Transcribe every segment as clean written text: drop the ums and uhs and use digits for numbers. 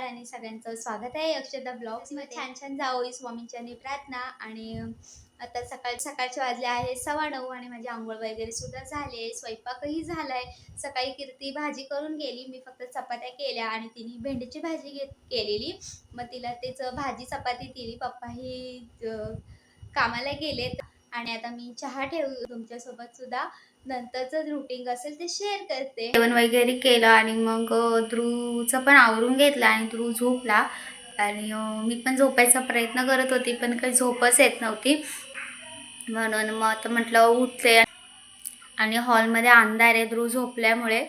आणि सगळ्यांचं स्वागत आहे अक्षदा ब्लॉग्स मध्ये। छान छान जावोई स्वामींच्या प्रार्थना। आणि आता सकाळचे वाजले आहे 9:15 आणि माझी आंघोळ वगैरे सुद्धा झाले, स्वयंपाकही झालाय। सकाळी कीर्ती भाजी करून गेली, मी फक्त चपात्या केल्या आणि तिने भेंडीची भाजी केलेली, मग तिला तेच भाजी चपाती दिली। पप्पाही कामाला गेलेत आणि आता मी चहा ठेवू तुमच्यासोबत सुद्धा नंतरच रुटीन असेल ते शेअर करते। जेवण वगैरे केलं आणि मग ध्रुवचं पण आवरून घेतलं आणि ध्रुव झोपला आणि मी पण झोपायचा प्रयत्न करत होती, पण काही झोपच येत नव्हती। म्हणून मग आता म्हटलं उठते आणि हॉलमध्ये अंधार आहे ध्रुव झोपल्यामुळे,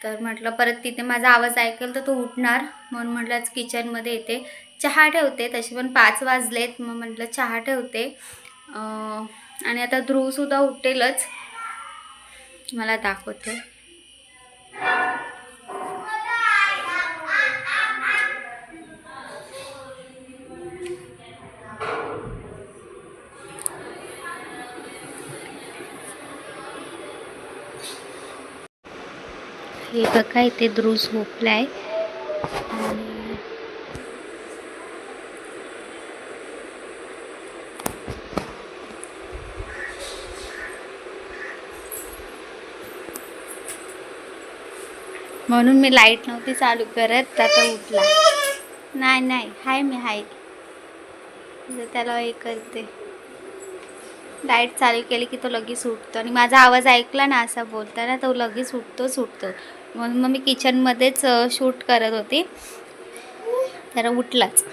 तर म्हटलं परत तिथे माझा आवाज ऐकेल तर तो उठणार, म्हणून म्हटलं किचनमध्ये येते चहा ठेवते। तसे पण 5 वाजलेत, मग म्हटलं चहा ठेवते आणि आता ध्रुवसुद्धा उठेलच, मला दाखवते। हे बघा इथे ध्रुव झोपलाय आणि म्हणून मी लाईट नव्हती चालू करत, आता उठला। नाही हाय, मी हाय, त्याला हे करते। लाईट चालू केली की तो लगेच उठतो आणि माझा आवाज ऐकला ना असा बोलताना तो लगेच उठतो। म्हणून मग मी किचनमध्येच शूट करत होती, तर उठलाच।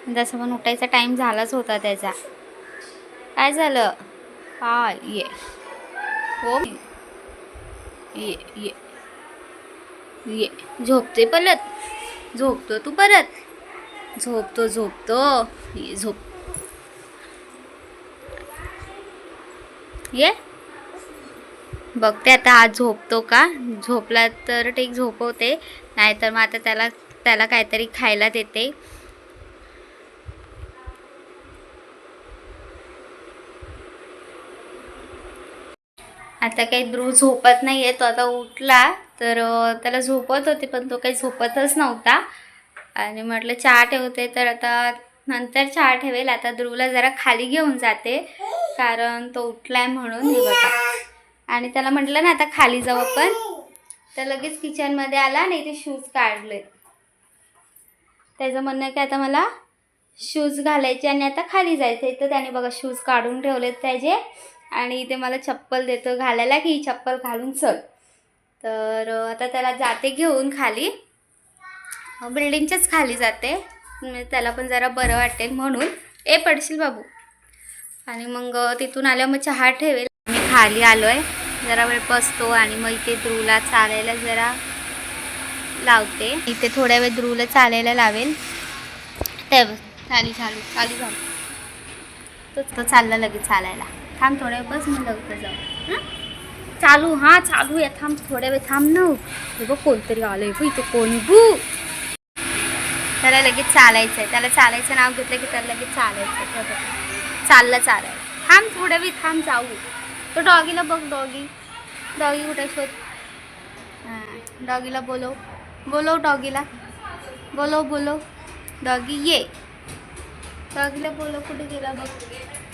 जसं पण उठायचा टाईम झालाच होता त्याचा। काय झालं? हा ये हो ये ये झोपते, परत झोपतो तू, परत झोपतो ये झोप ये। बघते आता आज झोपतो का, झोपला तर ठीक झोपवते, नाहीतर मग आता त्याला काहीतरी खायला देते। आता काही ध्रुव झोपत नाहीये, तो आता उठला तर त्याला झोपत होते पण तो काही झोपतच नव्हता आणि म्हटलं चहा ठेवते, तर आता नंतर चहा ठेवेल। आता ध्रुवला जरा खाली घेऊन जाते कारण तो उठलाय म्हणून। हे बघा, आणि त्याला म्हटलं ना आता खाली जाऊ आपण, तर लगेच किचनमध्ये आला आणि इथे शूज काढले। त्याचं म्हणणं आहे की आता मला शूज घालायचे आणि आता खाली जायचं, तर त्याने बघा शूज काढून ठेवलेत त्याचे आणि इथे मला चप्पल देतो घालायला की ही चप्पल घालून चल। तर आता त्याला जाते घेऊन खाली, बिल्डिंगच्याच खाली जाते, त्याला पण जरा बरं वाटेल म्हणून। पडशील बाबू। आणि मग तिथून आल्यावर मग चहा ठेवेल। मी खाली आलो आहे, जरा वेळ बसतो आणि मग इथे ध्रुवला चालायला जरा लावते। इथे थोड्या वेळ ध्रुवला चालायला लावेल, ते खाली झालं तो चालला लगेच चालायला। थांब थोड्या वेळ बस, मी लवकर जाऊ। चालू आहे, थांब थोड्या वेळ थांब ना। हे बघ कोणतरी आलंय, इथे कोणी त्याला लगेच चालायचं आहे, त्याला चालायचं नाव घेतलं की त्याला लगेच चालायचं। चालला चालायला, थांब थोड्या वेळ थांब जाऊ। तो डॉगीला बघ, डॉगी कुठे शोध। हां डॉगीला बोलव डॉगीला बोलव डॉगी ये। डॉगीला बोलव, कुठे गेला बघ,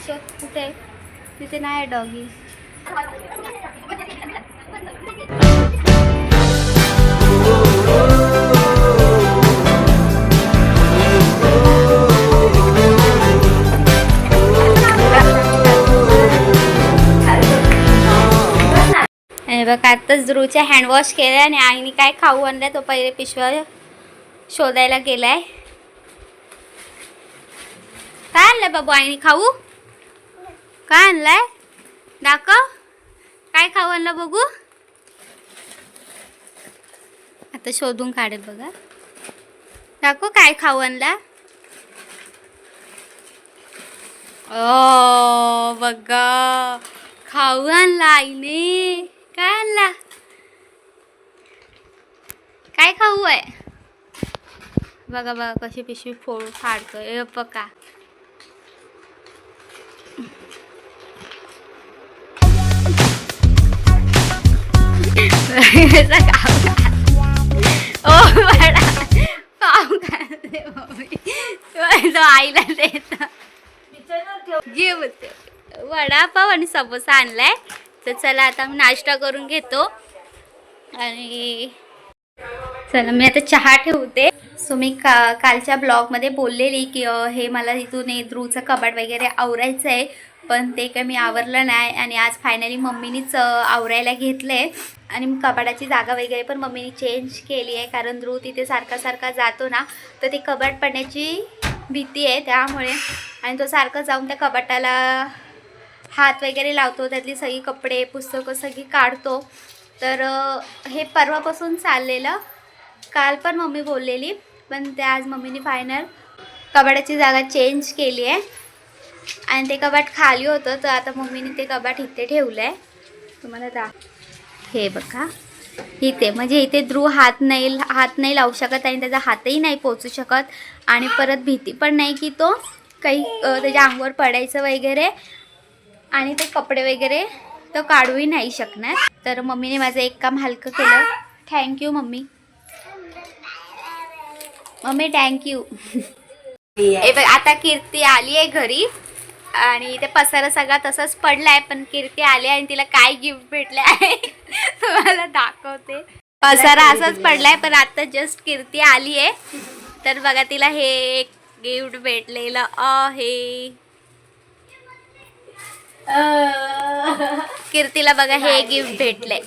शोध कुठे, तिथे नाही आहे डॉगी। बघा आताच ध्रुवचे हँडवॉश केले आणि आईने काय खाऊ आणलाय, तो पहिले पिशव्या शोधायला गेलाय। काय आणलंय बाबू आईने खाऊ, काय आणलाय दाखव, काय खाऊ आणलं बघू। आता शोधून काढेल बघा, दाखव काय खाऊ आणला। ओ बघा खाऊ आणला आईने, काय आणला, काय खाऊ आहे बघा कशी पिशवी फाडतोय बघा। ओ घालते मम्मी. तो आईला देत घे बोलते. वडापाव आणि समोसा आणलाय. तर चला आता मी नाश्ता करून घेतो. आणि चला मी आता चहा ठेवते. सो मी कालच्या ब्लॉगमध्ये बोललेली की हे मला इथून ध्रुवचं कपाट वगैरे आवरायचं आहे, पण ते काय मी आवरलं नाही. आणि आज फायनली मम्मीनीच आवरायला घेतलं आहे. आणि कपाटाची जागा वगैरे पण मम्मीनी चेंज केली आहे, कारण ध्रुव तिथे सारखा जातो ना, तर ते कपाट पडण्याची भीती आहे त्यामुळे. आणि तो सारखं जाऊन त्या कपाटाला हात वगैरे लावतो, त्यातली सगळी कपडे पुस्तकं सगळी काढतो. तर हे परवापासून चाललेलं. काल पण मम्मी बोललेली, पण ते आज मम्मीने फायनल कपाटाची जागा चेंज केली आहे. आणि ते कपाट खाली होतं, तर आता मम्मीने ते कपाट इथे ठेवलं आहे. तुम्हाला हे बघा इथे, म्हणजे इथे ध्रुव हात नाही लावू शकत आणि त्याचा हातही नाही पोचू शकत. आणि परत भीती पण नाही की तो काही त्याच्या अंगावर पडायचं वगैरे. आणि ते कपडे वगैरे तो काढूही नाही शकणार. तर मम्मीने माझं एक काम हलकं केलं. Thank you mummy. Mummy thank you. आता कीर्ती आली आहे घरी आणि ते पसारा सगळा तसाच पडलाय, पण कीर्ती आली आणि तिला काय गिफ्ट भेटले आहे तुम्हाला दाखवते. पसारा असाच पडलाय, पण आता जस्ट कीर्ती आली आहे. तर बघा तिला हे एक गिफ्ट भेटलेलं आहे. कीर्तीला बघा हे गिफ्ट भेटले.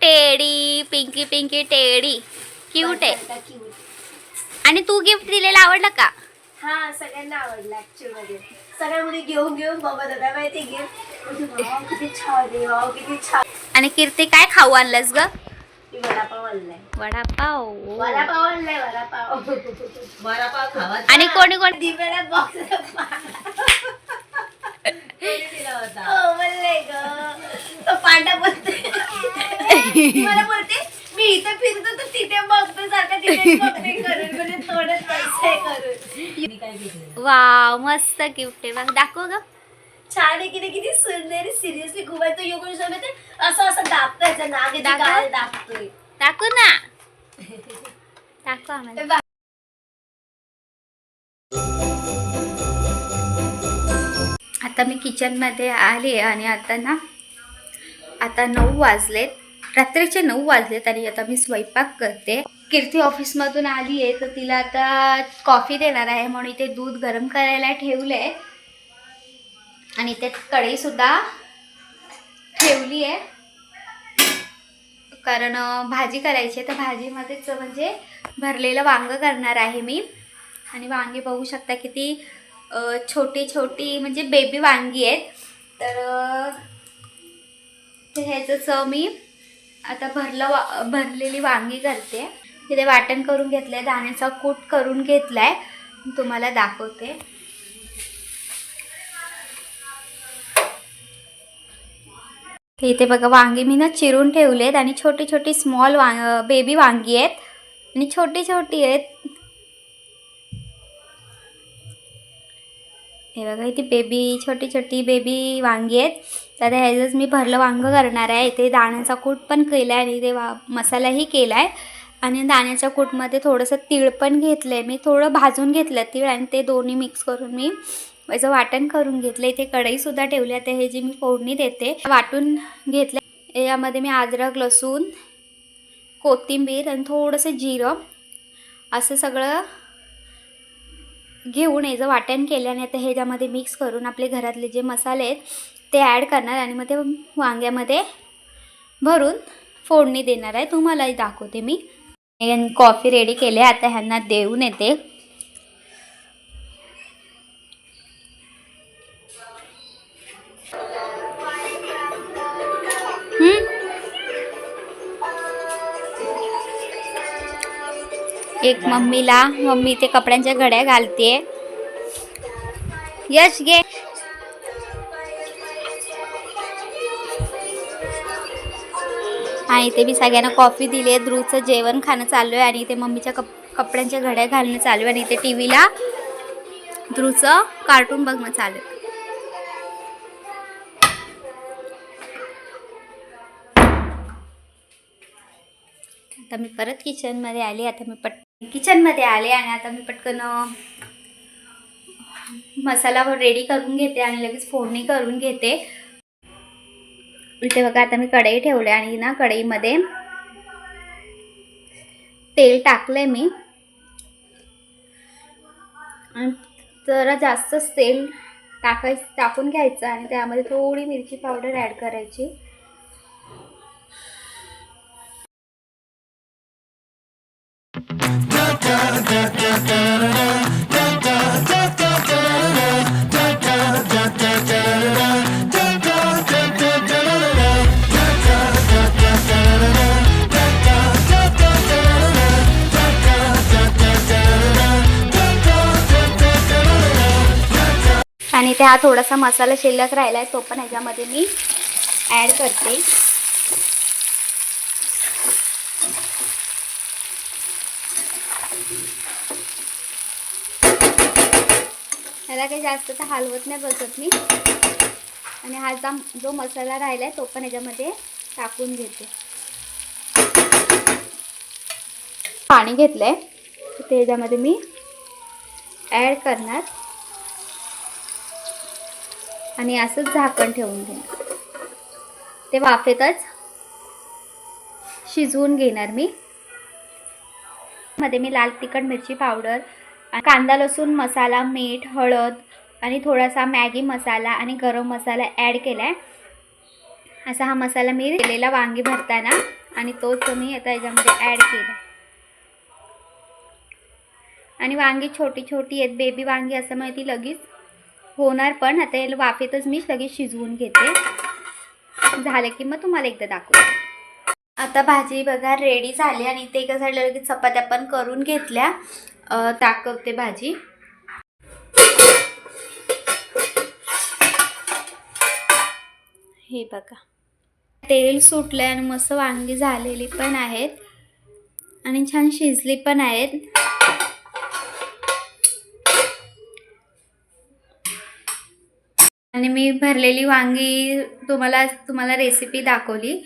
Teddy, Pinky Pinky teddy, cute आहे. आणि तू गिफ्ट दिलेलं आवडलं का? हा, सगळ्यांना आवडलं ऍक्च्युअली. सगळ्यांमध्ये घेऊन बघत होता माहिती गिफ्ट. किती छान. आणि कीर्ती काय खाऊ आणलंस ग? वडापाव आणलाय. वडापाव आणलाय. वडापाव खावा. आणि कोणी दिव्याला बॉक्स पांडा बोलते. मला बोलते मी इथे फिरतो तर तिथे बघतो सारखं, तिथे बघते करून, म्हणजे थोडंच पैसे करून. वाव, मस्त गिफ्ट आहे बघ. दाखव ग. छान आहे की नाही, किती सुंदर. सिरियसली खूप आहे. तो योगेश असं दाबतोय नाग दाबतोय. दाखव ना, दाखव आम्हाला. आता मी किचनमध्ये आले आणि आता 9 वाजलेत, रात्रीचे 9 वाजलेत. आणि आता मी स्वयंपाक करते. कीर्ती ऑफिसमधून आली आहे, तर तिला आता कॉफी देणार आहे, म्हणून इथे दूध गरम करायला ठेवलं आहे. आणि इथे कढईसुद्धा ठेवली आहे, कारण भाजी करायची आहे. तर भाजीमध्येच म्हणजे भरलेलं वांगं करणार आहे मी. आणि वांगी बघू शकता किती छोटी म्हणजे बेबी वांगी आहेत. तर ह्याचं मी आता भरलेली वांगी करते. तिथे वाटण करून घेतलं आहे, दाण्याचा कूट करून घेतला आहे, तुम्हाला दाखवते. इथे बघा वांगी मी ना चिरून ठेवलेत आणि छोटी स्मॉल बेबी वांगी आहेत आणि छोटी आहेत. हे बघा इथे छोटी बेबी वांगी आहेत. तर ह्याचंच मी भरलं वांगं करणार आहे. इथे दाण्याचा कूट पण केला आहे आणि इथे मसालाही केला आहे. आणि दाण्याच्या कूटमध्ये थोडंसं तीळ पण घेतलं आहे मी, थोडं भाजून घेतलं तीळ, आणि ते दोन्ही मिक्स करून मी याचं वाटण करून घेतलं. इथे कढईसुद्धा ठेवली आहे, हे जी मी फोडणी देते. वाटून घेतलं. यामध्ये मी अद्रक, लसूण, कोथिंबीर आणि थोडंसं जिरं असं सगळं घेऊन याचं वाटण केलं. आणि आता ह्याच्यामध्ये मिक्स करून आपले घरातले जे मसाले आहेत ते ॲड करणार आणि मग ते वांग्यामध्ये भरून फोडणी देणार आहे. तुम्हालाही दाखवते मी. कॉफी रेडी केली, आता ह्यांना देऊन येते. एक मम्मी ते कपड्यांच्या घड्या घालते. यश घे. आणि इथे मी सगळ्यांना कॉफी दिली आहे. ध्रुवचं जेवण खाणं चालू आहे आणि इथे मम्मीच्या कपड्यांच्या घड्या घालणं चालू आहे. आणि इथे टी व्हीला ध्रुवचं कार्टून बघणं चालू आहे. आता मी परत किचनमध्ये आले. किचनमध्ये आले आणि आता मी पटकन मसाला रेडी करून घेते आणि लगेच फोडणी करून घेते. इथे बघा आता मी कढई ठेवले आणि ना कढईमध्ये तेल टाकलंय मी आणि जरा जास्तच तेल टाकून घ्यायचं आणि त्यामध्ये थोडी मिरची पावडर ॲड करायची. आणि त्या थोडासा मसाला शिल्लक राहिला आहे तो पण ह्याच्यामध्ये मी ॲड करते. ह्याला काही जास्त तर हलवत नाही बसत मी. आणि हा जो मसाला राहिला आहे तो पण ह्याच्यामध्ये टाकून घेते. पाणी घेतलं आहे ते ह्याच्यामध्ये मी ॲड करणार आणि असंच झाकण ठेवून घेणार. ते वाफेतच शिजवून घेणार मी. मध्ये मी लाल तिखट, मिरची पावडर, कांदा लसूण मसाला, मीठ, हळद आणि थोडासा मॅगी मसाला आणि गरम मसाला ॲड केला आहे. असा हा मसाला मी केलेला वांगी भरताना आणि तोच मी आता याच्यामध्ये ॲड केला. आणि वांगी छोटी छोटी आहेत, बेबी वांगी असल्यामुळे ती लगेच होणार पण. आता याला वाफेतच मी लगेच शिजवून घेते. झालं की मग तुम्हाला एकदा दाखवते. आता भाजी बघा रेडी झाली आणि ते एका साईडला लगेच चपात्या पण करून घेतल्या. दाखवते भाजी. हे बघा तेल सुटलं आणि मस्त वांगी झालेली पण आहेत आणि छान शिजली पण आहेत. आणि मी भरलेली वांगी तुम्हाला रेसिपी दाखवली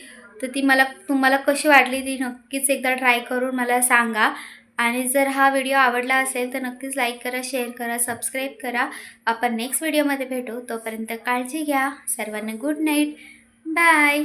तर ती तुम्हाला कशी वाटली ती नक्कीच एकदा ट्राय करून मला सांगा. आणि जर हा व्हिडिओ आवडला असेल तर नक्कीच लाईक करा, शेअर करा, सबस्क्राईब करा. आपण नेक्स्ट व्हिडिओमध्ये भेटू. तोपर्यंत काळजी घ्या. सर्वांना गुड नाईट. बाय.